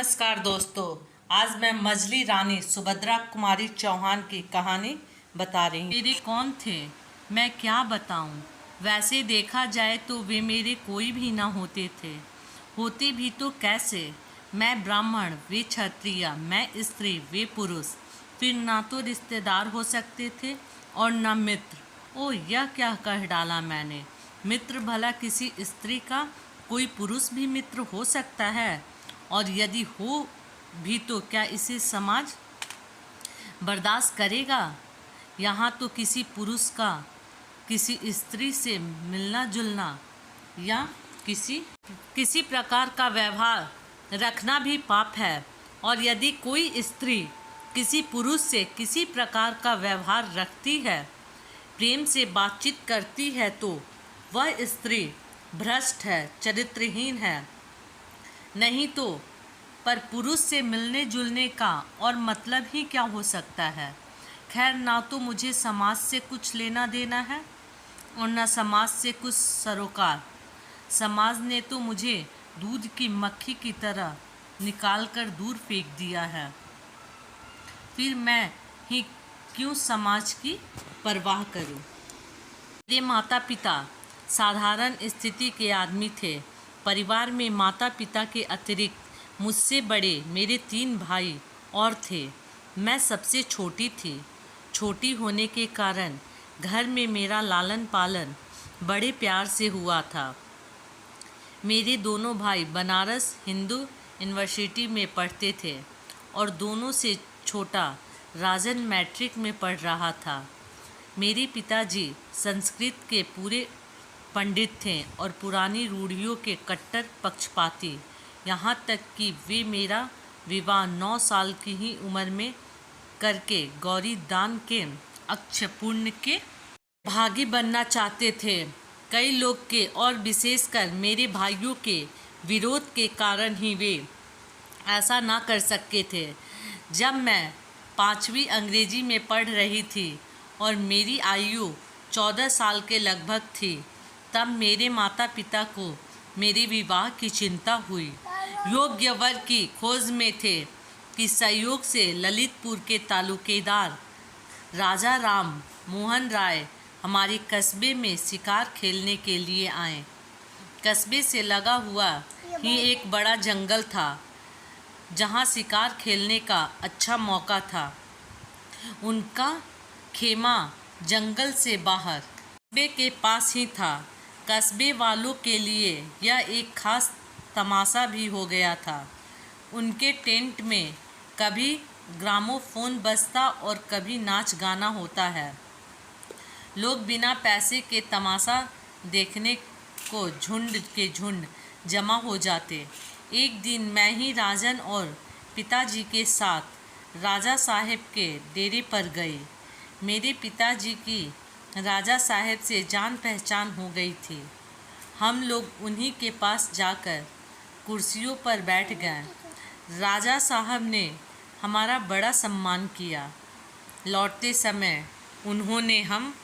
नमस्कार दोस्तों, आज मैं मजली रानी सुभद्रा कुमारी चौहान की कहानी बता रही हूँ। मेरे कौन थे, मैं क्या बताऊं। वैसे देखा जाए तो वे मेरे कोई भी ना होते थे। होते भी तो कैसे। मैं ब्राह्मण, वे क्षत्रिय, मैं स्त्री, वे पुरुष। फिर ना तो रिश्तेदार हो सकते थे और न मित्र। ओ, यह क्या कह डाला मैंने। मित्र भला किसी स्त्री का कोई पुरुष भी मित्र हो सकता है? और यदि हो भी तो क्या इसे समाज बर्दाश्त करेगा? यहाँ तो किसी पुरुष का किसी स्त्री से मिलना जुलना या किसी प्रकार का व्यवहार रखना भी पाप है। और यदि कोई स्त्री किसी पुरुष से किसी प्रकार का व्यवहार रखती है, प्रेम से बातचीत करती है, तो वह स्त्री भ्रष्ट है, चरित्रहीन है। नहीं तो पर पुरुष से मिलने जुलने का और मतलब ही क्या हो सकता है। खैर, ना तो मुझे समाज से कुछ लेना देना है और न समाज से कुछ सरोकार। समाज ने तो मुझे दूध की मक्खी की तरह निकाल कर दूर फेंक दिया है। फिर मैं ही क्यों समाज की परवाह करूं। मेरे माता पिता साधारण स्थिति के आदमी थे। परिवार में माता पिता के अतिरिक्त मुझसे बड़े मेरे 3 भाई और थे। मैं सबसे छोटी थी। छोटी होने के कारण घर में मेरा लालन पालन बड़े प्यार से हुआ था। मेरे दोनों भाई बनारस हिंदू यूनिवर्सिटी में पढ़ते थे और दोनों से छोटा राजन मैट्रिक में पढ़ रहा था। मेरे पिताजी संस्कृत के पूरे पंडित थे और पुरानी रूढ़ियों के कट्टर पक्षपाती। यहाँ तक कि वे मेरा विवाह 9 साल की ही उम्र में करके गौरी दान के अक्षय पुण्य के भागी बनना चाहते थे। कई लोग के और विशेषकर मेरे भाइयों के विरोध के कारण ही वे ऐसा ना कर सके थे। जब मैं 5वीं अंग्रेजी में पढ़ रही थी और मेरी आयु 14 साल के लगभग थी, तब मेरे माता पिता को मेरे विवाह की चिंता हुई। योग्य वर की खोज में थे कि संयोग से ललितपुर के तालुकेदार राजा राम मोहन राय हमारे कस्बे में शिकार खेलने के लिए आए। कस्बे से लगा हुआ ही एक बड़ा जंगल था, जहां शिकार खेलने का अच्छा मौका था। उनका खेमा जंगल से बाहर कस्बे के पास ही था। कस्बे वालों के लिए यह एक खास तमाशा भी हो गया था। उनके टेंट में कभी ग्रामोफोन बजता और कभी नाच गाना होता है। लोग बिना पैसे के तमाशा देखने को झुंड के झुंड जमा हो जाते। एक दिन मैं ही राजन और पिताजी के साथ राजा साहब के डेरे पर गई। मेरे पिताजी की राजा साहब से जान पहचान हो गई थी। हम लोग उन्हीं के पास जाकर कुर्सियों पर बैठ गए। राजा साहब ने हमारा बड़ा सम्मान किया। लौटते समय उन्होंने हम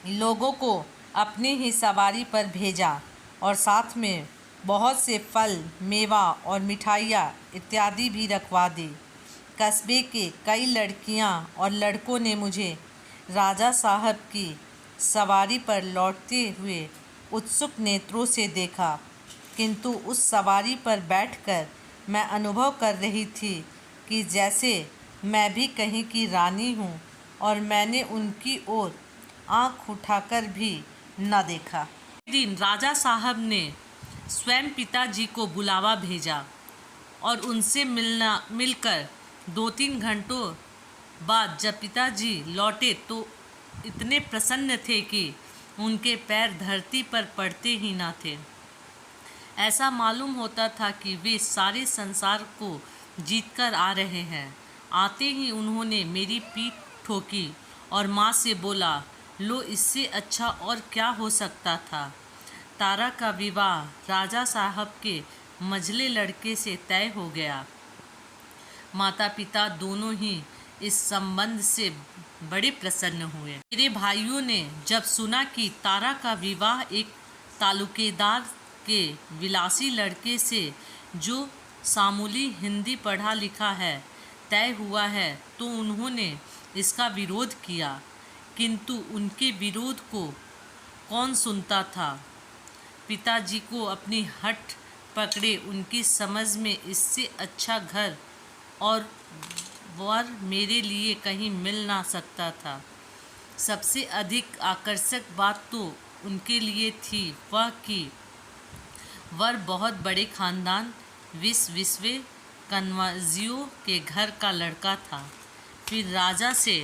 लोगों को अपनी ही सवारी पर भेजा और साथ में बहुत से फल, मेवा और मिठाइयाँ इत्यादि भी रखवा दी। कस्बे के कई लड़कियाँ और लड़कों ने मुझे राजा साहब की सवारी पर लौटते हुए उत्सुक नेत्रों से देखा, किंतु उस सवारी पर बैठकर मैं अनुभव कर रही थी कि जैसे मैं भी कहीं की रानी हूँ और मैंने उनकी ओर आँख उठाकर भी न देखा। एक दिन राजा साहब ने स्वयं पिताजी को बुलावा भेजा और उनसे मिलकर 2-3 घंटों बाद जब पिताजी लौटे तो इतने प्रसन्न थे कि उनके पैर धरती पर पड़ते ही ना थे। ऐसा मालूम होता था कि वे सारे संसार को जीतकर आ रहे हैं। आते ही उन्होंने मेरी पीठ ठोकी और माँ से बोला, लो, इससे अच्छा और क्या हो सकता था। तारा का विवाह राजा साहब के मझले लड़के से तय हो गया। माता पिता दोनों ही इस संबंध से बड़े प्रसन्न हुए। मेरे भाइयों ने जब सुना कि तारा का विवाह एक तालुकेदार के विलासी लड़के से जो सामूली हिंदी पढ़ा लिखा है तय हुआ है तो उन्होंने इसका विरोध किया, किंतु उनके विरोध को कौन सुनता था। पिताजी को अपनी हठ पकड़े उनकी समझ में इससे अच्छा घर और वर मेरे लिए कहीं मिल ना सकता था। सबसे अधिक आकर्षक बात तो उनके लिए थी वह कि वर बहुत बड़े खानदान विश्वे कन्वाजियों के घर का लड़का था। फिर राजा से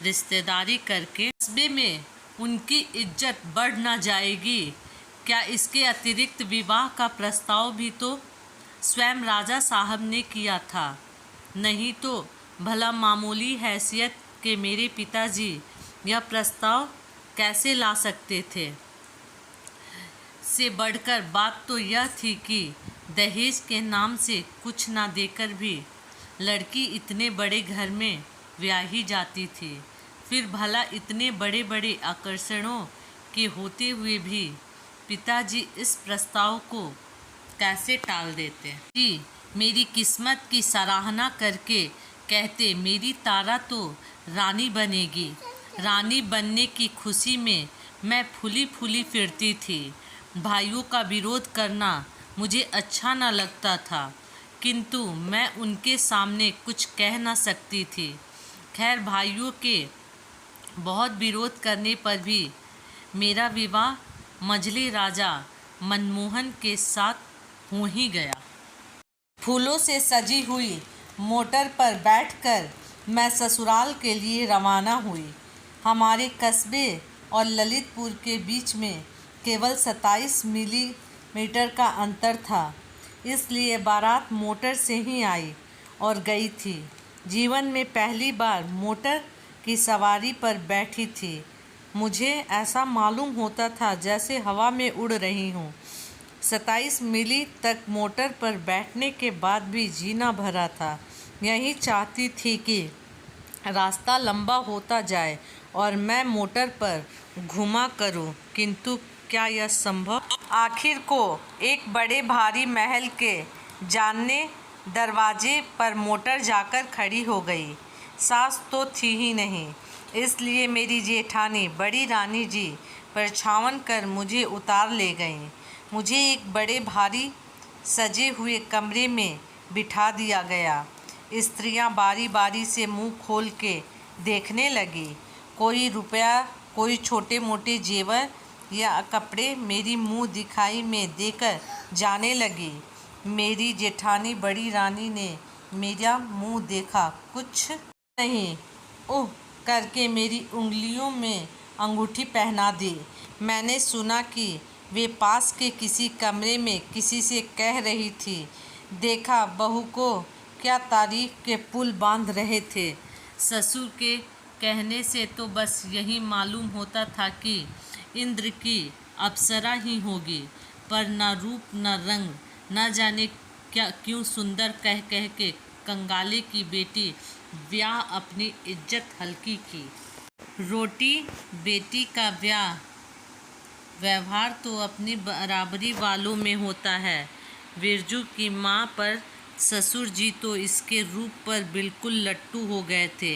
रिश्तेदारी करके कस्बे में उनकी इज्जत बढ़ ना जाएगी क्या। इसके अतिरिक्त विवाह का प्रस्ताव भी तो स्वयं राजा साहब ने किया था, नहीं तो भला मामूली हैसियत के मेरे पिताजी यह प्रस्ताव कैसे ला सकते थे। से बढ़कर बात तो यह थी कि दहेज के नाम से कुछ ना देकर भी लड़की इतने बड़े घर में ब्याही जाती थी। फिर भला इतने बड़े बड़े आकर्षणों के होते हुए भी पिताजी इस प्रस्ताव को कैसे टाल देते जी। मेरी किस्मत की सराहना करके कहते मेरी तारा तो रानी बनेगी। रानी बनने की खुशी में मैं फूली फूली फिरती थी। भाइयों का विरोध करना मुझे अच्छा न लगता था, किंतु मैं उनके सामने कुछ कह न सकती थी। खैर भाइयों के बहुत विरोध करने पर भी मेरा विवाह मझली राजा मनमोहन के साथ हो ही गया। फूलों से सजी हुई मोटर पर बैठकर मैं ससुराल के लिए रवाना हुई। हमारे कस्बे और ललितपुर के बीच में केवल 27 मिलीमीटर का अंतर था, इसलिए बारात मोटर से ही आई और गई थी। जीवन में पहली बार मोटर की सवारी पर बैठी थी। मुझे ऐसा मालूम होता था जैसे हवा में उड़ रही हूँ। 27 मीली तक मोटर पर बैठने के बाद भी जीना भरा था। यही चाहती थी कि रास्ता लंबा होता जाए और मैं मोटर पर घुमा करूं, किंतु क्या यह संभव। आखिर को एक बड़े भारी महल के जाने दरवाजे पर मोटर जाकर खड़ी हो गई। सास तो थी ही नहीं, इसलिए मेरी जेठानी बड़ी रानी जी परछावन कर मुझे उतार ले गईं। मुझे एक बड़े भारी सजे हुए कमरे में बिठा दिया गया। स्त्रियां बारी बारी से मुंह खोल के देखने लगी। कोई रुपया, कोई छोटे मोटे जेवर या कपड़े मेरी मुंह दिखाई में देकर जाने लगी। मेरी जेठानी बड़ी रानी ने मेरा मुंह देखा, कुछ नहीं ओह करके मेरी उंगलियों में अंगूठी पहना दी। मैंने सुना कि वे पास के किसी कमरे में किसी से कह रही थी, देखा बहू को क्या तारीफ के पुल बांध रहे थे। ससुर के कहने से तो बस यही मालूम होता था कि इंद्र की अप्सरा ही होगी, पर न रूप न रंग, न जाने क्या क्यों सुंदर कह कह के कंगाले की बेटी ब्याह अपनी इज्जत हल्की की। रोटी बेटी का ब्याह व्यवहार तो अपनी बराबरी वालों में होता है। बिरजू की माँ पर ससुर जी तो इसके रूप पर बिल्कुल लट्टू हो गए थे।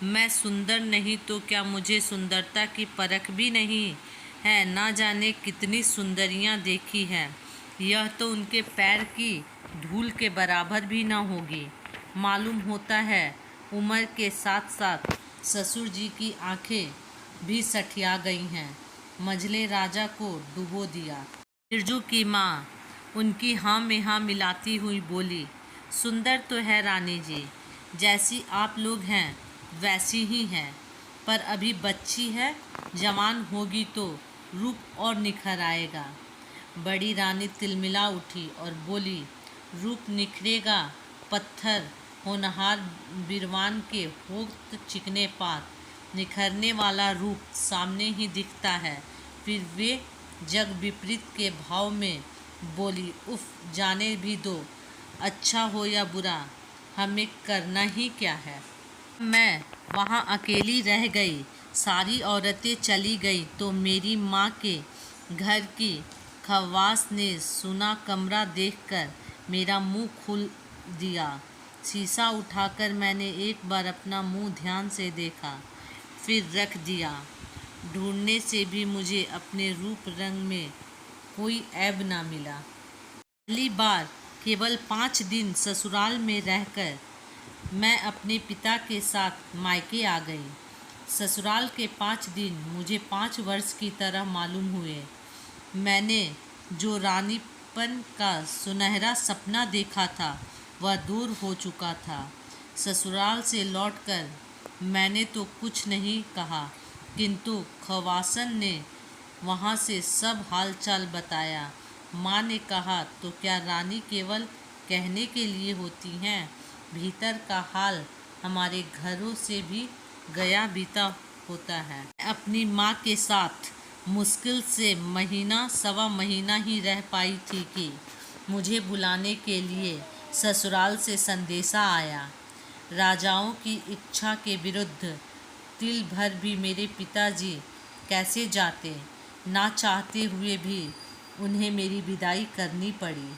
मैं सुंदर नहीं तो क्या मुझे सुंदरता की परख भी नहीं है। ना जाने कितनी सुंदरियाँ देखी हैं, यह तो उनके पैर की धूल के बराबर भी ना होगी। मालूम होता है उम्र के साथ साथ ससुर जी की आंखें भी सठिया गई हैं। मझले राजा को डुबो दिया। बिरजू की माँ उनकी हाँ में हाँ मिलाती हुई बोली, सुंदर तो है रानी जी, जैसी आप लोग हैं वैसी ही हैं, पर अभी बच्ची है, जवान होगी तो रूप और निखर आएगा। बड़ी रानी तिलमिला उठी और बोली, रूप निखरेगा पत्थर होनहार बिरवान के होत चिकने पात, निखरने वाला रूप सामने ही दिखता है। फिर वे जग विपरीत के भाव में बोली, उफ जाने भी दो, अच्छा हो या बुरा हमें करना ही क्या है। मैं वहाँ अकेली रह गई। सारी औरतें चली गई तो मेरी माँ के घर की खवास ने सुना कमरा देखकर मेरा मुंह दिया। शीशा उठाकर मैंने एक बार अपना मुंह ध्यान से देखा, फिर रख दिया। ढूंढने से भी मुझे अपने रूप रंग में कोई ऐब ना मिला। पहली बार केवल 5 दिन ससुराल में रहकर मैं अपने पिता के साथ मायके आ गई। ससुराल के 5 दिन मुझे 5 वर्ष की तरह मालूम हुए। मैंने जो रानीपन का सुनहरा सपना देखा था वह दूर हो चुका था। ससुराल से लौटकर मैंने तो कुछ नहीं कहा, किंतु खवासन ने वहाँ से सब हालचाल बताया। माँ ने कहा, तो क्या रानी केवल कहने के लिए होती हैं? भीतर का हाल हमारे घरों से भी गया बीता होता है। मैं अपनी माँ के साथ मुश्किल से महीना सवा महीना ही रह पाई थी कि मुझे बुलाने के लिए ससुराल से संदेशा आया। राजाओं की इच्छा के विरुद्ध तिल भर भी मेरे पिताजी कैसे जाते, ना चाहते हुए भी उन्हें मेरी विदाई करनी पड़ी।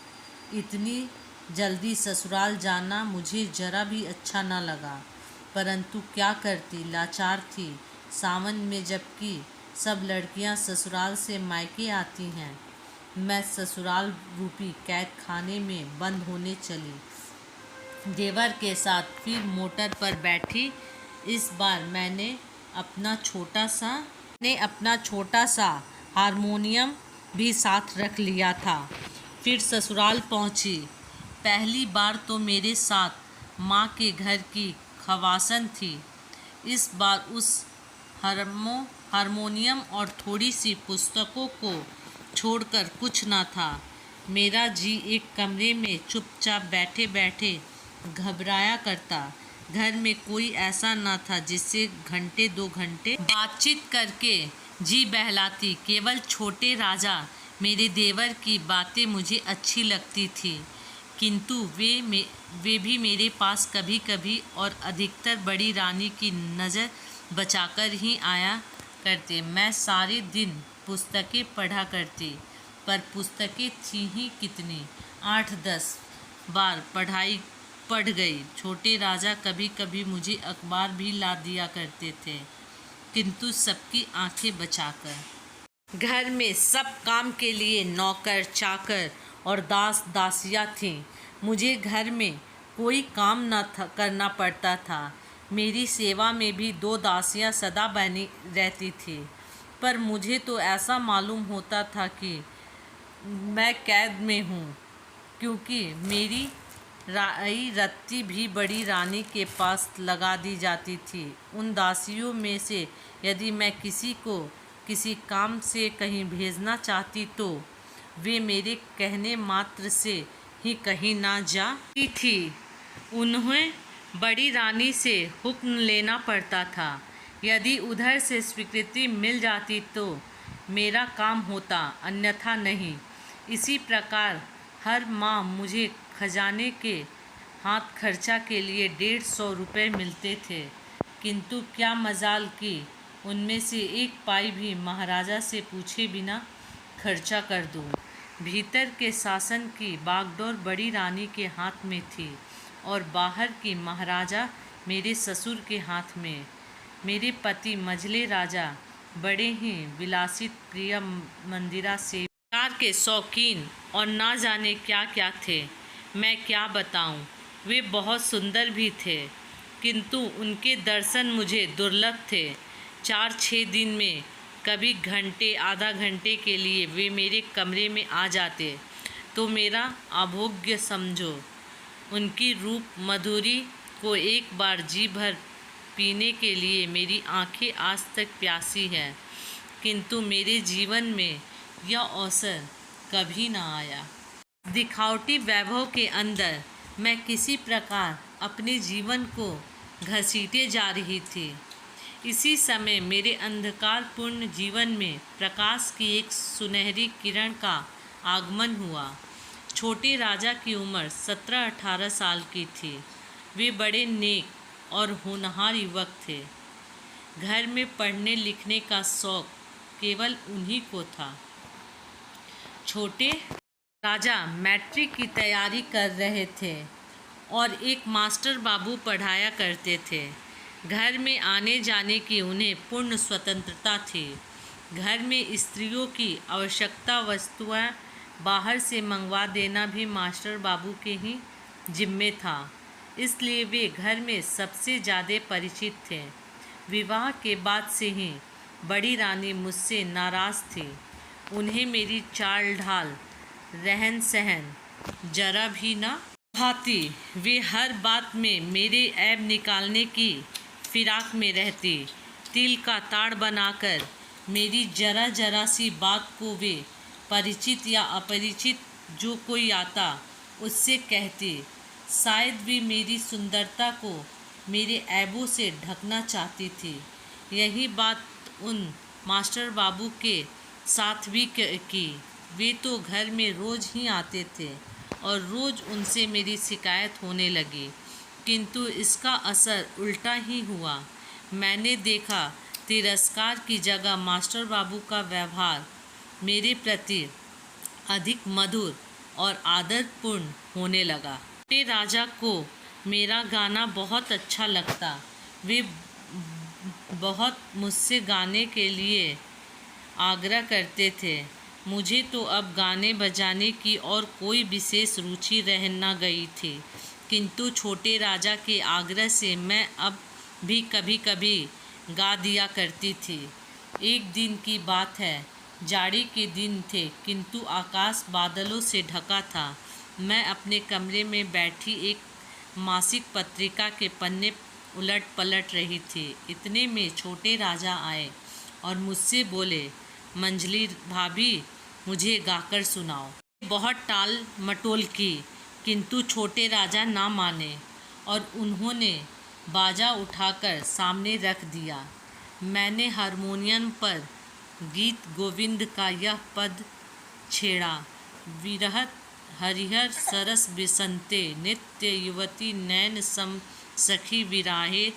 इतनी जल्दी ससुराल जाना मुझे जरा भी अच्छा न लगा, परंतु क्या करती, लाचार थी। सावन में जबकि सब लड़कियां ससुराल से मायके आती हैं, मैं ससुराल रूपी कैद खाने में बंद होने चली। देवर के साथ फिर मोटर पर बैठी। इस बार मैंने अपना छोटा सा हारमोनियम भी साथ रख लिया था। फिर ससुराल पहुंची। पहली बार तो मेरे साथ माँ के घर की खवासन थी। इस बार उस हारमोनियम और थोड़ी सी पुस्तकों को छोड़कर कुछ न था। मेरा जी एक कमरे में चुपचाप बैठे बैठे घबराया करता। घर में कोई ऐसा न था जिससे घंटे 2 घंटे बातचीत करके जी बहलाती। केवल छोटे राजा मेरे देवर की बातें मुझे अच्छी लगती थी, किंतु वे भी मेरे पास कभी कभी और अधिकतर बड़ी रानी की नज़र बचाकर ही आया करते। मैं सारे दिन पुस्तकें पढ़ा करती, पर पुस्तकें थी ही कितनी, 8-10 बार पढ़ गई। छोटे राजा कभी कभी मुझे अखबार भी ला दिया करते थे, किंतु सबकी आंखें बचाकर। घर में सब काम के लिए नौकर चाकर और दास दासियाँ थीं। मुझे घर में कोई काम न करना पड़ता था। मेरी सेवा में भी 2 दासियाँ सदा बनी रहती थी, पर मुझे तो ऐसा मालूम होता था कि मैं कैद में हूँ, क्योंकि मेरी राई रत्ती भी बड़ी रानी के पास लगा दी जाती थी। उन दासियों में से यदि मैं किसी को किसी काम से कहीं भेजना चाहती तो वे मेरे कहने मात्र से ही कहीं ना जाती थी। उन्हें बड़ी रानी से हुक्म लेना पड़ता था। यदि उधर से स्वीकृति मिल जाती तो मेरा काम होता, अन्यथा नहीं। इसी प्रकार हर माह मुझे खजाने के हाथ खर्चा के लिए 150 रुपये मिलते थे, किंतु क्या मजाल कि उनमें से 1 पाई भी महाराजा से पूछे बिना खर्चा कर दूं। भीतर के शासन की बागडोर बड़ी रानी के हाथ में थी और बाहर की महाराजा मेरे ससुर के हाथ में। मेरे पति मझले राजा बड़े ही विलासित प्रिय मंदिरा से कार के शौकीन और ना जाने क्या क्या थे। मैं क्या बताऊं, वे बहुत सुंदर भी थे, किंतु उनके दर्शन मुझे दुर्लभ थे। 4-6 दिन में कभी घंटे आधा घंटे के लिए वे मेरे कमरे में आ जाते तो मेरा अभोग्य समझो। उनकी रूप मधुरी को एक बार जी भर पीने के लिए मेरी आंखें आज तक प्यासी हैं, किंतु मेरे जीवन में यह अवसर कभी ना आया। दिखावटी वैभव के अंदर मैं किसी प्रकार अपने जीवन को घसीटे जा रही थी। इसी समय मेरे अंधकारपूर्ण जीवन में प्रकाश की एक सुनहरी किरण का आगमन हुआ। छोटे राजा की उम्र 17-18 साल की थी। वे बड़े नेक और होनहार युवक थे। घर में पढ़ने लिखने का शौक केवल उन्हीं को था। छोटे राजा मैट्रिक की तैयारी कर रहे थे और एक मास्टर बाबू पढ़ाया करते थे। घर में आने जाने की उन्हें पूर्ण स्वतंत्रता थी। घर में स्त्रियों की आवश्यकता वस्तुएं बाहर से मंगवा देना भी मास्टर बाबू के ही जिम्मे था, इसलिए वे घर में सबसे ज़्यादा परिचित थे। विवाह के बाद से ही बड़ी रानी मुझसे नाराज़ थी। उन्हें मेरी चाल ढाल, रहन सहन जरा भी ना भाती। वे हर बात में मेरे ऐब निकालने की फिराक में रहती। तिल का ताड़ बनाकर मेरी जरा जरा सी बात को वे परिचित या अपरिचित जो कोई आता उससे कहती। शायद वे मेरी सुंदरता को मेरे ऐबों से ढकना चाहती थी। यही बात उन मास्टर बाबू के साथ भी की। वे तो घर में रोज़ ही आते थे और रोज़ उनसे मेरी शिकायत होने लगी, किंतु इसका असर उल्टा ही हुआ। मैंने देखा तिरस्कार की जगह मास्टर बाबू का व्यवहार मेरे प्रति अधिक मधुर और आदरपूर्ण होने लगा। छोटे राजा को मेरा गाना बहुत अच्छा लगता। वे बहुत मुझसे गाने के लिए आग्रह करते थे। मुझे तो अब गाने बजाने की और कोई विशेष रुचि रह न गई थी, किंतु छोटे राजा के आग्रह से मैं अब भी कभी कभी गा दिया करती थी। एक दिन की बात है, जाड़ी के दिन थे, किंतु आकाश बादलों से ढका था। मैं अपने कमरे में बैठी एक मासिक पत्रिका के पन्ने उलट पलट रही थी। इतने में छोटे राजा आए और मुझसे बोले, मंजली भाभी, मुझे गाकर सुनाओ। बहुत टाल मटोल की, किंतु छोटे राजा ना माने और उन्होंने बाजा उठाकर सामने रख दिया। मैंने हारमोनियम पर गीत गोविंद का यह पद छेड़ा, विरहत हरिहर सरस बिसंते, नित्य युवती नैन सम सखी विराहे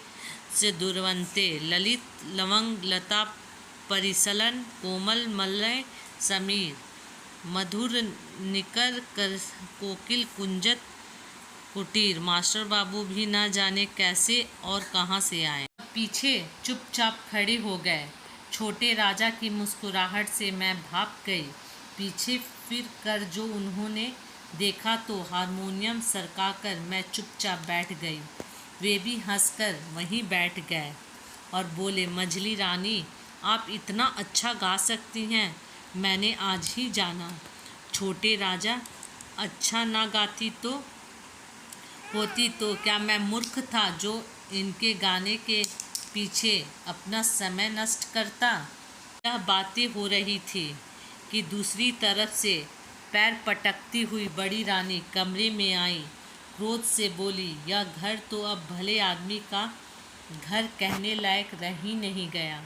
से दुर्वंते, ललित लवंग लता परिसलन, कोमल मलय समीर, मधुर निकर कर कोकिल कुंजत कुटीर। मास्टर बाबू भी ना जाने कैसे और कहाँ से आए, पीछे चुपचाप खड़े हो गए। छोटे राजा की मुस्कुराहट से मैं भाग गई। पीछे फिर कर जो उन्होंने देखा तो हारमोनियम सरकाकर मैं चुपचाप बैठ गई। वे भी हंसकर वहीं बैठ गए और बोले, मझली रानी, आप इतना अच्छा गा सकती हैं, मैंने आज ही जाना। छोटे राजा, अच्छा ना गाती तो होती तो क्या मैं मूर्ख था जो इनके गाने के पीछे अपना समय नष्ट करता। यह बातें हो रही थी कि दूसरी तरफ से पैर पटकती हुई बड़ी रानी कमरे में आई। क्रोध से बोली, यह घर तो अब भले आदमी का घर कहने लायक रह ही नहीं गया।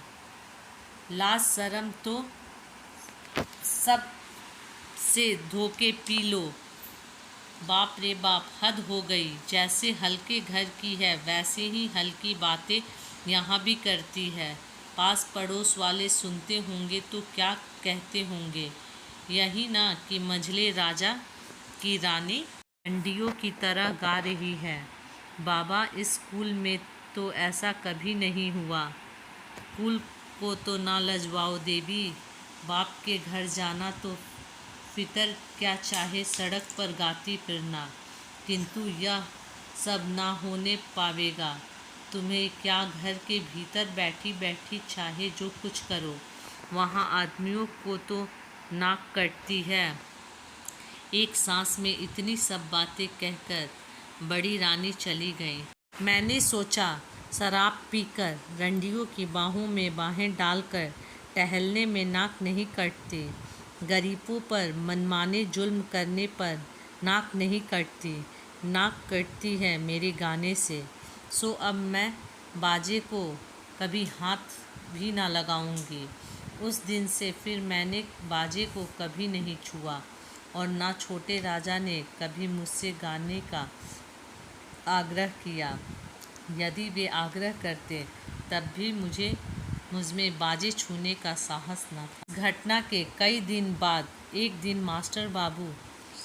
लाज शर्म तो सब से धोके पी लो। बाप रे बाप, हद हो गई। जैसे हल्के घर की है वैसे ही हल्की बातें यहाँ भी करती है। पास पड़ोस वाले सुनते होंगे तो क्या कहते होंगे। यही ना कि मंझले राजा की रानी डंडियों की तरह गा रही है। बाबा, इस स्कूल में तो ऐसा कभी नहीं हुआ। कुल को तो ना लजवाओ देवी। बाप के घर जाना तो फितर क्या चाहे सड़क पर गाती फिरना, किंतु यह सब ना होने पावेगा। तुम्हें क्या घर के भीतर बैठी बैठी चाहे जो कुछ करो, वहाँ आदमियों को तो नाक कटती है। एक सांस में इतनी सब बातें कहकर बड़ी रानी चली गई। मैंने सोचा, शराब पीकर रंडियों की बाहों में बाहें डालकर टहलने में नाक नहीं कटती, गरीबों पर मनमाने जुल्म करने पर नाक नहीं कटती। नाक कटती है मेरे गाने से। सो अब मैं बाजे को कभी हाथ भी ना लगाऊंगी। उस दिन से फिर मैंने बाजे को कभी नहीं छुआ और ना छोटे राजा ने कभी मुझसे गाने का आग्रह किया। यदि वे आग्रह करते तब भी मुझमें बाजे छूने का साहस न था। घटना के कई दिन बाद एक दिन मास्टर बाबू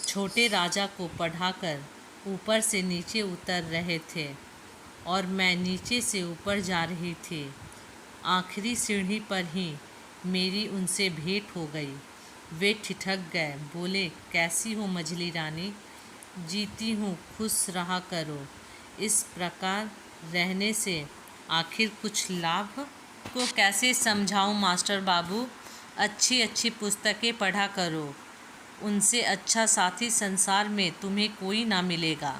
छोटे राजा को पढ़ाकर ऊपर से नीचे उतर रहे थे और मैं नीचे से ऊपर जा रही थी। आखिरी सीढ़ी पर ही मेरी उनसे भेंट हो गई। वे ठिठक गए, बोले, कैसी हो मछली रानी? जीती हूँ, खुश रहा करो। इस प्रकार रहने से आखिर कुछ लाभ को कैसे समझाऊं मास्टर बाबू? अच्छी अच्छी पुस्तकें पढ़ा करो, उनसे अच्छा साथी संसार में तुम्हें कोई ना मिलेगा।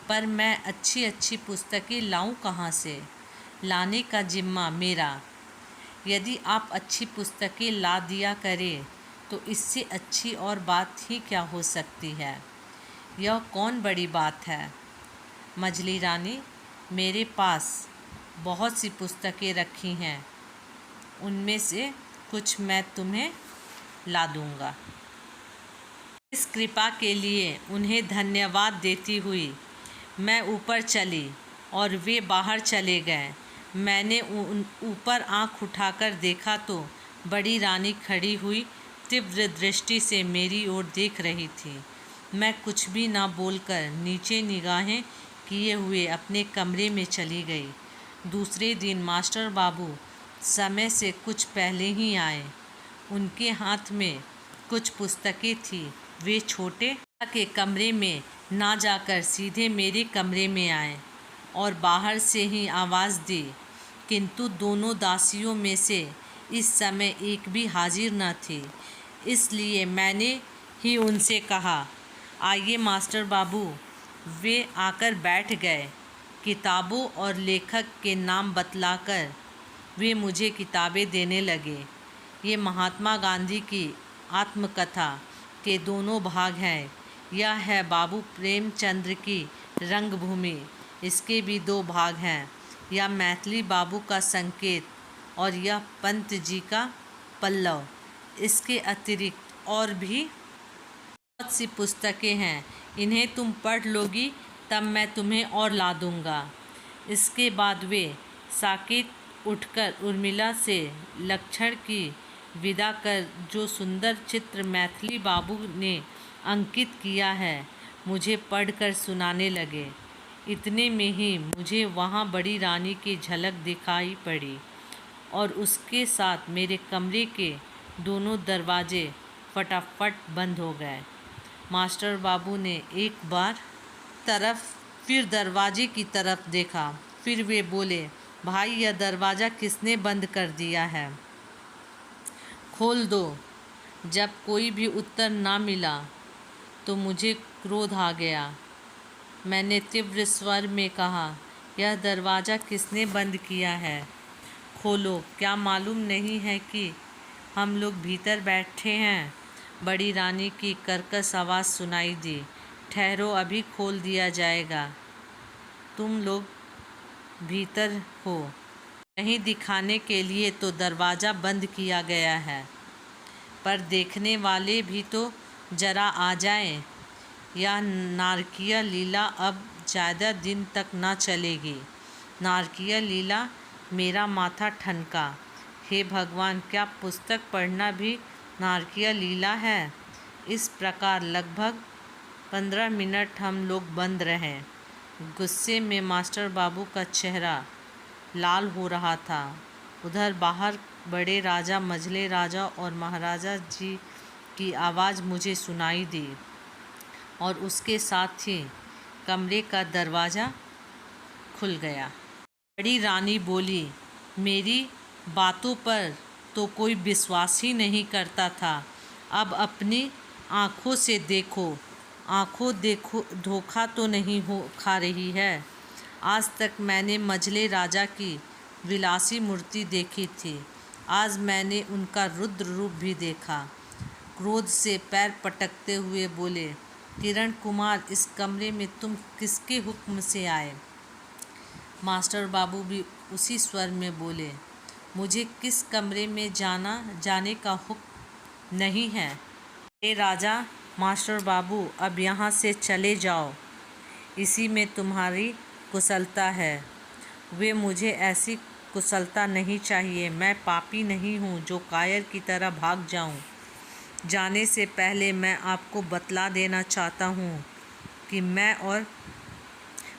पर मैं अच्छी अच्छी पुस्तकें लाऊं कहाँ से? लाने का जिम्मा मेरा। यदि आप अच्छी पुस्तकें ला दिया करें तो इससे अच्छी और बात ही क्या हो सकती है? यह कौन बड़ी बात है? मछली रानी, मेरे पास बहुत सी पुस्तकें रखी हैं, उनमें से कुछ मैं तुम्हें ला दूंगा। इस कृपा के लिए उन्हें धन्यवाद देती हुई मैं ऊपर चली और वे बाहर चले गए। मैंने ऊपर आंख उठाकर देखा तो बड़ी रानी खड़ी हुई तीव्र दृष्टि से मेरी ओर देख रही थी। मैं कुछ भी ना बोलकर नीचे निगाहें किए हुए अपने कमरे में चली गई। दूसरे दिन मास्टर बाबू समय से कुछ पहले ही आए। उनके हाथ में कुछ पुस्तकें थी। वे छोटे के कमरे में ना जाकर सीधे मेरे कमरे में आए और बाहर से ही आवाज़ दी, किंतु दोनों दासियों में से इस समय एक भी हाजिर न थी। इसलिए मैंने ही उनसे कहा, आइए मास्टर बाबू। वे आकर बैठ गए। किताबों और लेखक के नाम बतलाकर वे मुझे किताबें देने लगे। ये महात्मा गांधी की आत्मकथा के दोनों भाग हैं। यह है बाबू प्रेमचंद्र की रंगभूमि, इसके भी 2 भाग हैं। यह मैथिली बाबू का संकेत और यह पंत जी का पल्लव। इसके अतिरिक्त और भी बहुत सी पुस्तकें हैं। इन्हें तुम पढ़ लोगी तब मैं तुम्हें और ला दूंगा। इसके बाद वे साकेत उठकर उर्मिला से लक्षण की विदा कर जो सुंदर चित्र मैथिली बाबू ने अंकित किया है मुझे पढ़कर सुनाने लगे। इतने में ही मुझे वहाँ बड़ी रानी की झलक दिखाई पड़ी और उसके साथ मेरे कमरे के दोनों दरवाजे फटाफट बंद हो गए। मास्टर बाबू ने एक बार फिर दरवाजे की तरफ देखा। फिर वे बोले, भाई यह दरवाज़ा किसने बंद कर दिया है? खोल दो। जब कोई भी उत्तर ना मिला तो मुझे क्रोध आ गया। मैंने तीव्र स्वर में कहा, यह दरवाज़ा किसने बंद किया है? खोलो। क्या मालूम नहीं है कि हम लोग भीतर बैठे हैं? बड़ी रानी की कर्कश आवाज़ सुनाई दी। ठहरो, अभी खोल दिया जाएगा। तुम लोग भीतर हो नहीं दिखाने के लिए तो दरवाज़ा बंद किया गया है, पर देखने वाले भी तो जरा आ जाएं। यह नारकीय लीला अब ज़्यादा दिन तक न चलेगी। नारकीय लीला? मेरा माथा ठनका। हे भगवान, क्या पुस्तक पढ़ना भी नारकीय लीला है? इस प्रकार लगभग 15 मिनट हम लोग बंद रहे। गुस्से में मास्टर बाबू का चेहरा लाल हो रहा था। उधर बाहर बड़े राजा, मझले राजा और महाराजा जी की आवाज़ मुझे सुनाई दी और उसके साथ ही कमरे का दरवाज़ा खुल गया। बड़ी रानी बोली, मेरी बातों पर तो कोई विश्वास ही नहीं करता था। अब अपनी आँखों से देखो। आँखों देखो, धोखा तो नहीं खा रही है। आज तक मैंने मझले राजा की विलासी मूर्ति देखी थी, आज मैंने उनका रुद्र रूप भी देखा। क्रोध से पैर पटकते हुए बोले, किरण कुमार, इस कमरे में तुम किसके हुक्म से आए? मास्टर बाबू भी उसी स्वर में बोले, मुझे किस कमरे में जाने का हुक्म नहीं है। हे राजा, मास्टर बाबू, अब यहाँ से चले जाओ, इसी में तुम्हारी कुशलता है। वे मुझे ऐसी कुशलता नहीं चाहिए। मैं पापी नहीं हूँ जो कायर की तरह भाग जाऊँ। जाने से पहले मैं आपको बतला देना चाहता हूँ कि मैं और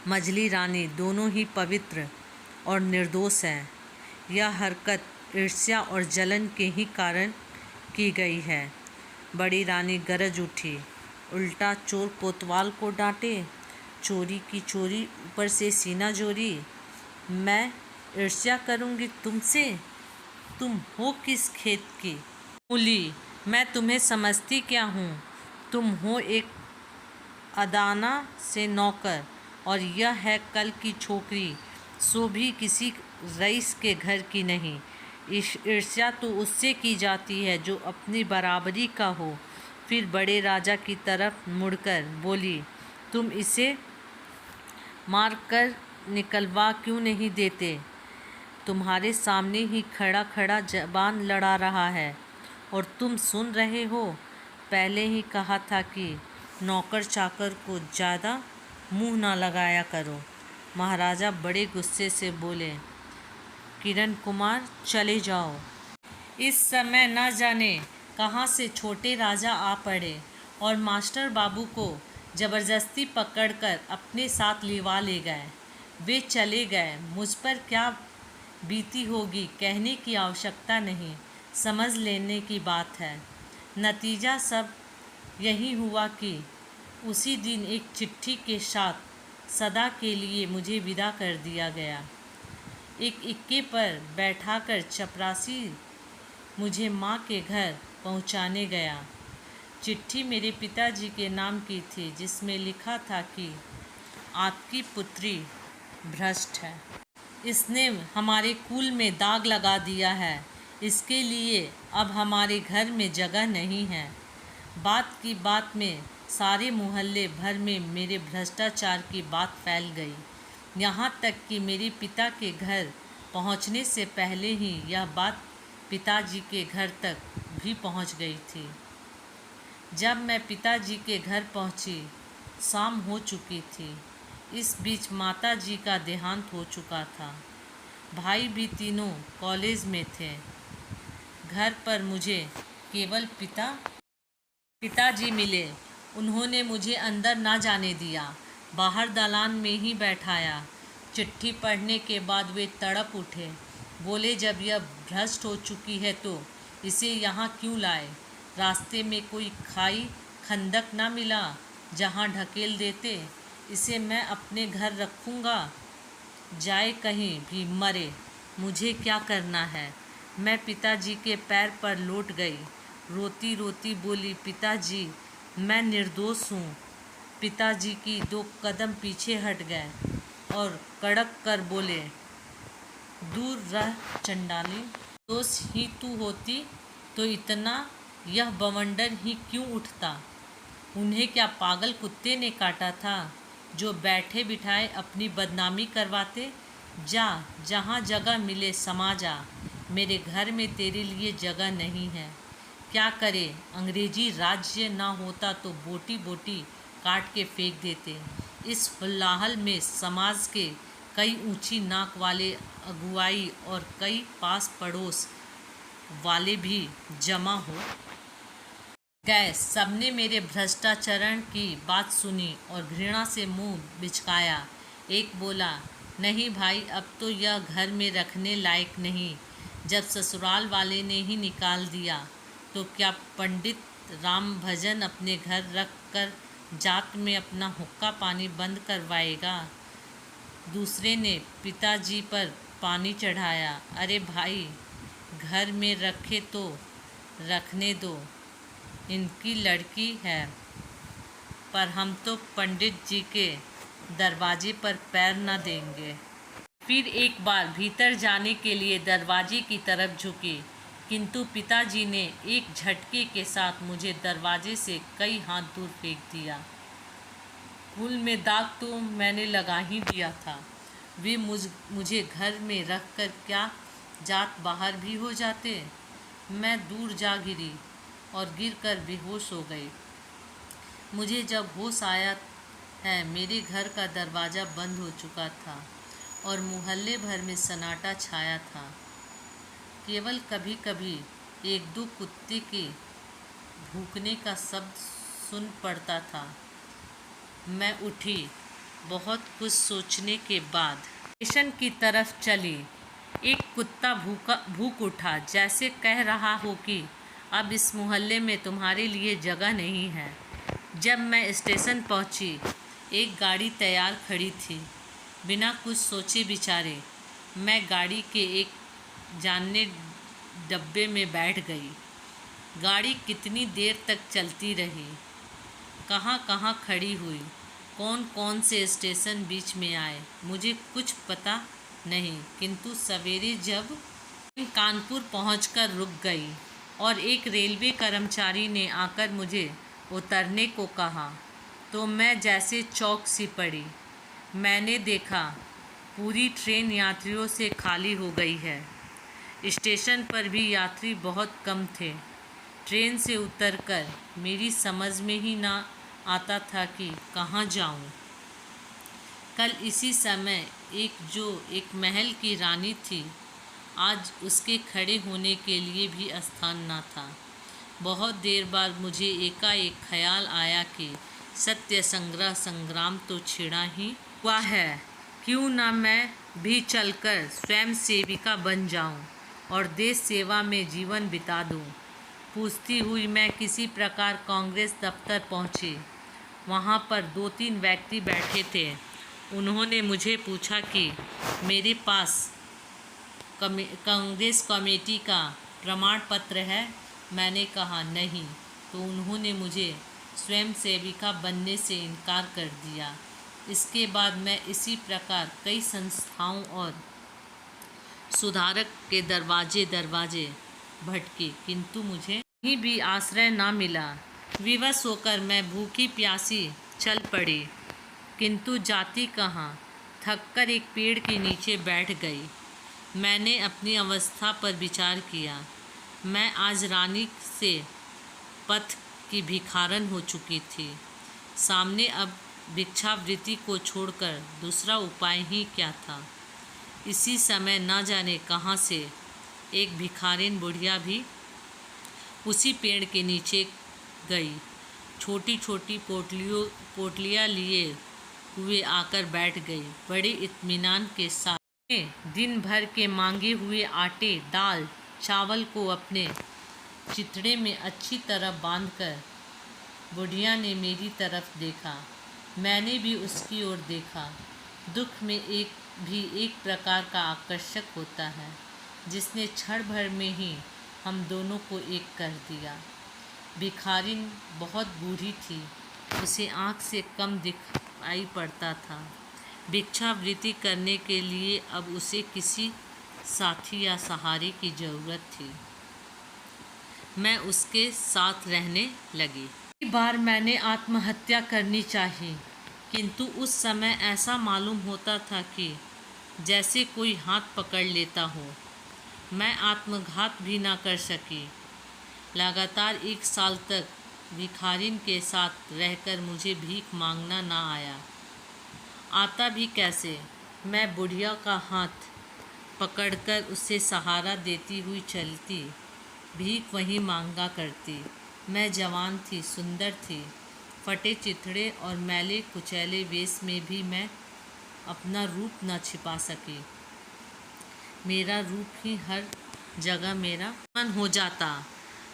मजली रानी दोनों ही पवित्र और निर्दोष हैं। यह हरकत ईर्ष्या और जलन के ही कारण की गई है। बड़ी रानी गरज उठी, उल्टा चोर कोतवाल को डांटे, चोरी की चोरी ऊपर से सीना जोरी। मैं ईर्ष्या करूँगी तुमसे? तुम हो किस खेत की मूली? मैं तुम्हें समझती क्या हूँ? तुम हो एक अदाना से नौकर, और यह है कल की छोकरी, सो भी किसी रईस के घर की नहीं। ईर्ष्या तो उससे की जाती है जो अपनी बराबरी का हो। फिर बड़े राजा की तरफ मुड़कर बोली, तुम इसे मार कर निकलवा क्यों नहीं देते? तुम्हारे सामने ही खड़ा खड़ा जबान लड़ा रहा है और तुम सुन रहे हो। पहले ही कहा था कि नौकर चाकर को ज़्यादा मुंह ना लगाया करो। महाराजा बड़े गुस्से से बोले, किरण कुमार चले जाओ। इस समय न जाने कहाँ से छोटे राजा आ पड़े और मास्टर बाबू को ज़बरदस्ती पकड़कर अपने साथ लिवा ले गए। वे चले गए। मुझ पर क्या बीती होगी कहने की आवश्यकता नहीं, समझ लेने की बात है। नतीजा सब यही हुआ कि उसी दिन एक चिट्ठी के साथ सदा के लिए मुझे विदा कर दिया गया। एक इक्के पर बैठाकर चपरासी मुझे माँ के घर पहुँचाने गया। चिट्ठी मेरे पिताजी के नाम की थी, जिसमें लिखा था कि आपकी पुत्री भ्रष्ट है। इसने हमारे कुल में दाग लगा दिया है। इसके लिए अब हमारे घर में जगह नहीं है। बात की बात में सारे मोहल्ले भर में मेरे भ्रष्टाचार की बात फैल गई। यहाँ तक कि मेरे पिता के घर पहुँचने से पहले ही यह बात पिताजी के घर तक भी पहुँच गई थी। जब मैं पिताजी के घर पहुँची, शाम हो चुकी थी। इस बीच माताजी का देहांत हो चुका था। भाई भी तीनों कॉलेज में थे। घर पर मुझे केवल पिताजी मिले। उन्होंने मुझे अंदर ना जाने दिया, बाहर दालान में ही बैठाया। चिट्ठी पढ़ने के बाद वे तड़प उठे। बोले, जब यह भ्रष्ट हो चुकी है तो इसे यहाँ क्यों लाए? रास्ते में कोई खाई खंदक ना मिला जहाँ ढकेल देते? इसे मैं अपने घर रखूँगा, जाए कहीं भी मरे, मुझे क्या करना है? मैं पिताजी के पैर पर लौट गई। रोती रोती बोली, पिताजी मैं निर्दोष हूँ। पिताजी की 2 कदम पीछे हट गए और कड़क कर बोले, दूर रह चंडाली, दोष ही तू होती तो इतना यह बवंडर ही क्यों उठता? उन्हें क्या पागल कुत्ते ने काटा था जो बैठे बिठाए अपनी बदनामी करवाते? जा, जहाँ जगह मिले समा जा। मेरे घर में तेरे लिए जगह नहीं है। क्या करे, अंग्रेजी राज्य ना होता तो बोटी बोटी काट के फेंक देते। इस हुल्लाहल में समाज के कई ऊंची नाक वाले अगुवाई और कई पास पड़ोस वाले भी जमा हो गए। सबने मेरे भ्रष्टाचरण की बात सुनी और घृणा से मुंह बिचकाया। एक बोला, नहीं भाई, अब तो यह घर में रखने लायक नहीं। जब ससुराल वाले ने ही निकाल दिया तो क्या पंडित राम भजन अपने घर रख कर जात में अपना हुक्का पानी बंद करवाएगा? दूसरे ने पिताजी पर पानी चढ़ाया। अरे भाई, घर में रखे तो रखने दो, इनकी लड़की है, पर हम तो पंडित जी के दरवाजे पर पैर न देंगे। फिर एक बार भीतर जाने के लिए दरवाजे की तरफ झुकी, किंतु पिताजी ने एक झटके के साथ मुझे दरवाजे से कई हाथ दूर फेंक दिया। कुल में दाग तो मैंने लगा ही दिया था। वे मुझे घर में रखकर क्या जात बाहर भी हो जाते? मैं दूर जा गिरी और गिरकर बेहोश हो गई। मुझे जब होश आया है, मेरे घर का दरवाज़ा बंद हो चुका था और मोहल्ले भर में सन्नाटा छाया था। केवल कभी कभी 1-2 कुत्ते के भूकने का शब्द सुन पड़ता था। मैं उठी। बहुत कुछ सोचने के बाद स्टेशन की तरफ चली। एक कुत्ता भूख उठा, जैसे कह रहा हो कि अब इस मोहल्ले में तुम्हारे लिए जगह नहीं है। जब मैं स्टेशन पहुंची, एक गाड़ी तैयार खड़ी थी। बिना कुछ सोचे विचारे मैं गाड़ी के एक जानने डब्बे में बैठ गई। गाड़ी कितनी देर तक चलती रही, कहाँ कहाँ खड़ी हुई, कौन कौन से स्टेशन बीच में आए, मुझे कुछ पता नहीं। किंतु सवेरे जब कानपुर पहुंचकर रुक गई और एक रेलवे कर्मचारी ने आकर मुझे उतरने को कहा, तो मैं जैसे चौंक सी पड़ी। मैंने देखा पूरी ट्रेन यात्रियों से खाली हो गई है। स्टेशन पर भी यात्री बहुत कम थे। ट्रेन से उतरकर मेरी समझ में ही ना आता था कि कहाँ जाऊँ। कल इसी समय एक महल की रानी थी, आज उसके खड़े होने के लिए भी स्थान न था। बहुत देर बाद मुझे एकाएक ख्याल आया कि सत्य संग्रह संग्राम तो छिड़ा ही हुआ है, क्यों ना मैं भी चलकर स्वयं सेविका बन जाऊं और देश सेवा में जीवन बिता दूं। पूछती हुई मैं किसी प्रकार कांग्रेस दफ्तर पहुंची। वहां पर 2-3 व्यक्ति बैठे थे। उन्होंने मुझे पूछा कि मेरे पास कांग्रेस कमेटी का प्रमाण पत्र है। मैंने कहा नहीं, तो उन्होंने मुझे स्वयं सेविका बनने से इनकार कर दिया। इसके बाद मैं इसी प्रकार कई संस्थाओं और सुधारक के दरवाजे भटकी, किंतु मुझे कहीं भी आश्रय ना मिला। विवश होकर मैं भूखी प्यासी चल पड़ी, किंतु जाती कहाँ। थककर एक पेड़ के नीचे बैठ गई। मैंने अपनी अवस्था पर विचार किया। मैं आज रानी से पथ की भिखारन हो चुकी थी। सामने अब भिक्षावृत्ति को छोड़कर दूसरा उपाय ही क्या था। इसी समय न जाने कहाँ से एक भिखारिन बुढ़िया भी उसी पेड़ के नीचे गई। छोटी छोटी पोटलियाँ लिए हुए आकर बैठ गई। बड़े इत्मीनान के साथ दिन भर के मांगे हुए आटे, दाल, चावल को अपने चिथड़े में अच्छी तरह बांधकर बुढ़िया ने मेरी तरफ देखा। मैंने भी उसकी ओर देखा। दुख में एक प्रकार का आकर्षक होता है, जिसने क्षण भर में ही हम दोनों को एक कर दिया। भिखारिन बहुत बूढ़ी थी, उसे आँख से कम दिखाई पड़ता था। भिक्षावृत्ति करने के लिए अब उसे किसी साथी या सहारे की ज़रूरत थी। मैं उसके साथ रहने लगी। कई बार मैंने आत्महत्या करनी चाही, किंतु उस समय ऐसा मालूम होता था कि जैसे कोई हाथ पकड़ लेता हो। मैं आत्मघात भी ना कर सकी। लगातार 1 साल तक भिखारिन के साथ रहकर मुझे भीख मांगना ना आया। आता भी कैसे। मैं बुढ़िया का हाथ पकड़कर उसे सहारा देती हुई चलती, भीख वहीं मांगा करती। मैं जवान थी, सुंदर थी। फटे चिथड़े और मैले कुचैले वेश में भी मैं अपना रूप न छिपा सकी। मेरा रूप ही हर जगह मेरा मन हो जाता।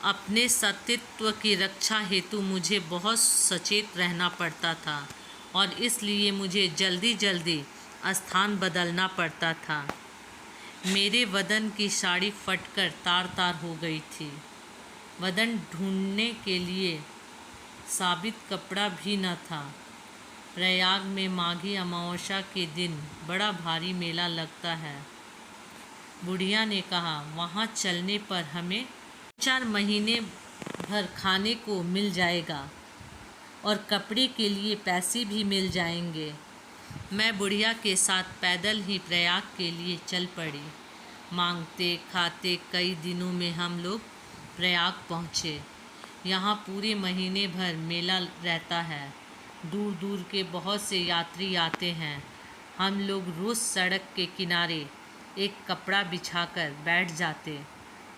अपने सतीत्व की रक्षा हेतु मुझे बहुत सचेत रहना पड़ता था और इसलिए मुझे जल्दी जल्दी स्थान बदलना पड़ता था। मेरे वदन की साड़ी फटकर तार तार हो गई थी। वदन ढूंढने के लिए साबित कपड़ा भी न था। प्रयाग में माघी अमावस्या के दिन बड़ा भारी मेला लगता है। बुढ़िया ने कहा, वहाँ चलने पर हमें 4 महीने भर खाने को मिल जाएगा और कपड़े के लिए पैसे भी मिल जाएंगे। मैं बुढ़िया के साथ पैदल ही प्रयाग के लिए चल पड़ी। मांगते खाते कई दिनों में हम लोग प्रयाग पहुँचे। यहाँ पूरे महीने भर मेला रहता है। दूर दूर के बहुत से यात्री आते हैं। हम लोग रोज़ सड़क के किनारे एक कपड़ा बिछाकर बैठ जाते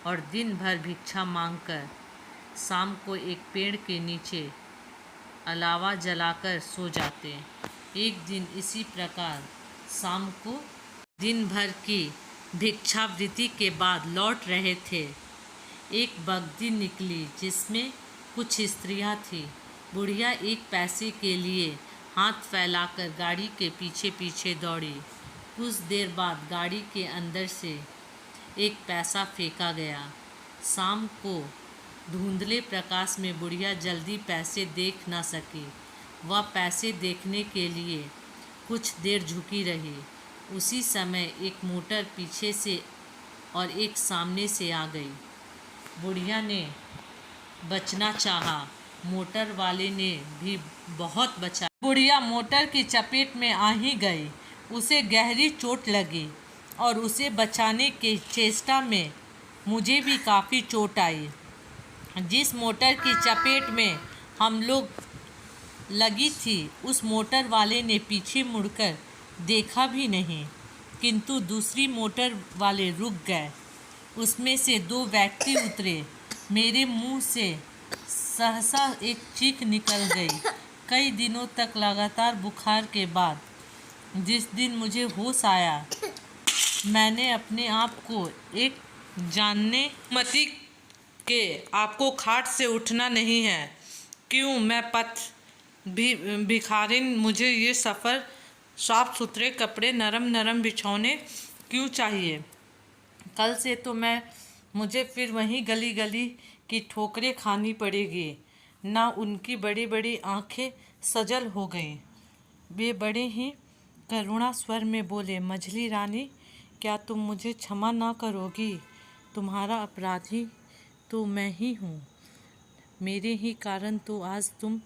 और दिन भर भिक्षा मांगकर शाम को एक पेड़ के नीचे अलावा जलाकर सो जाते। एक दिन इसी प्रकार शाम को दिन भर की भिक्षावृत्ति के बाद लौट रहे थे। एक बग्घी निकली जिसमें कुछ स्त्रियां थीं। बुढ़िया एक पैसे के लिए हाथ फैलाकर गाड़ी के पीछे पीछे दौड़ी। कुछ देर बाद गाड़ी के अंदर से एक पैसा फेंका गया। शाम को धुंधले प्रकाश में बुढ़िया जल्दी पैसे देख न सकी। वह पैसे देखने के लिए कुछ देर झुकी रही। उसी समय एक मोटर पीछे से और एक सामने से आ गई। बुढ़िया ने बचना चाहा, मोटर वाले ने भी बहुत बचा। बुढ़िया मोटर की चपेट में आ ही गई। उसे गहरी चोट लगी और उसे बचाने की चेष्टा में मुझे भी काफ़ी चोट आई। जिस मोटर की चपेट में हम लोग लगी थी उस मोटर वाले ने पीछे मुड़कर देखा भी नहीं, किंतु दूसरी मोटर वाले रुक गए। उसमें से 2 व्यक्ति उतरे। मेरे मुंह से सहसा एक चीख निकल गई। कई दिनों तक लगातार बुखार के बाद जिस दिन मुझे होश आया, मैंने अपने आप को एक जानने मती के आपको खाट से उठना नहीं है। क्यों मैं भिखारिन, मुझे ये सफ़र साफ सुथरे कपड़े, नरम नरम बिछौने क्यों चाहिए? कल से तो मुझे फिर वहीं गली गली की ठोकरें खानी पड़ेगी। ना उनकी बड़ी बड़ी आंखें सजल हो गईं। वे बड़े ही करुणा स्वर में बोले, मझली रानी, क्या तुम मुझे क्षमा ना करोगी? तुम्हारा अपराधी तो मैं ही हूँ। मेरे ही कारण तो आज तुम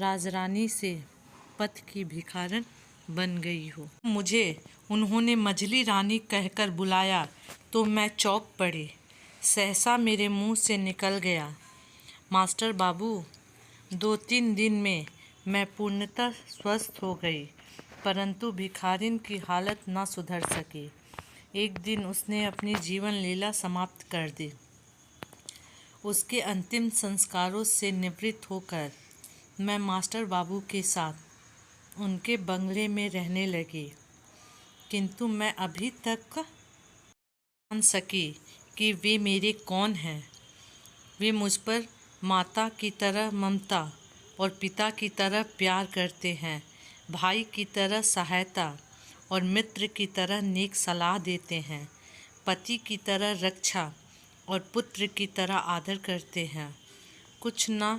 राजरानी से पथ की भिखारन बन गई हो। मुझे उन्होंने मझली रानी कहकर बुलाया तो मैं चौंक पड़ी। सहसा मेरे मुंह से निकल गया, मास्टर बाबू। 2-3 दिन में मैं पूर्णतः स्वस्थ हो गई, परंतु भिखारिन की हालत ना सुधर सकी। एक दिन उसने अपनी जीवन लीला समाप्त कर दी। उसके अंतिम संस्कारों से निवृत्त होकर मैं मास्टर बाबू के साथ उनके बंगले में रहने लगी, किंतु मैं अभी तक जान सकी कि वे मेरे कौन हैं। वे मुझ पर माता की तरह ममता और पिता की तरह प्यार करते हैं, भाई की तरह सहायता और मित्र की तरह नेक सलाह देते हैं, पति की तरह रक्षा और पुत्र की तरह आदर करते हैं। कुछ ना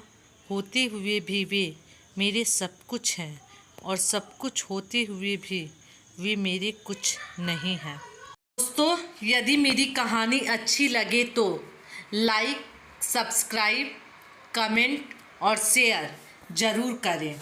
होते हुए भी वे मेरे सब कुछ हैं और सब कुछ होते हुए भी वे मेरे कुछ नहीं हैं। दोस्तों, यदि मेरी कहानी अच्छी लगे तो लाइक, सब्सक्राइब, कमेंट और शेयर ज़रूर करें।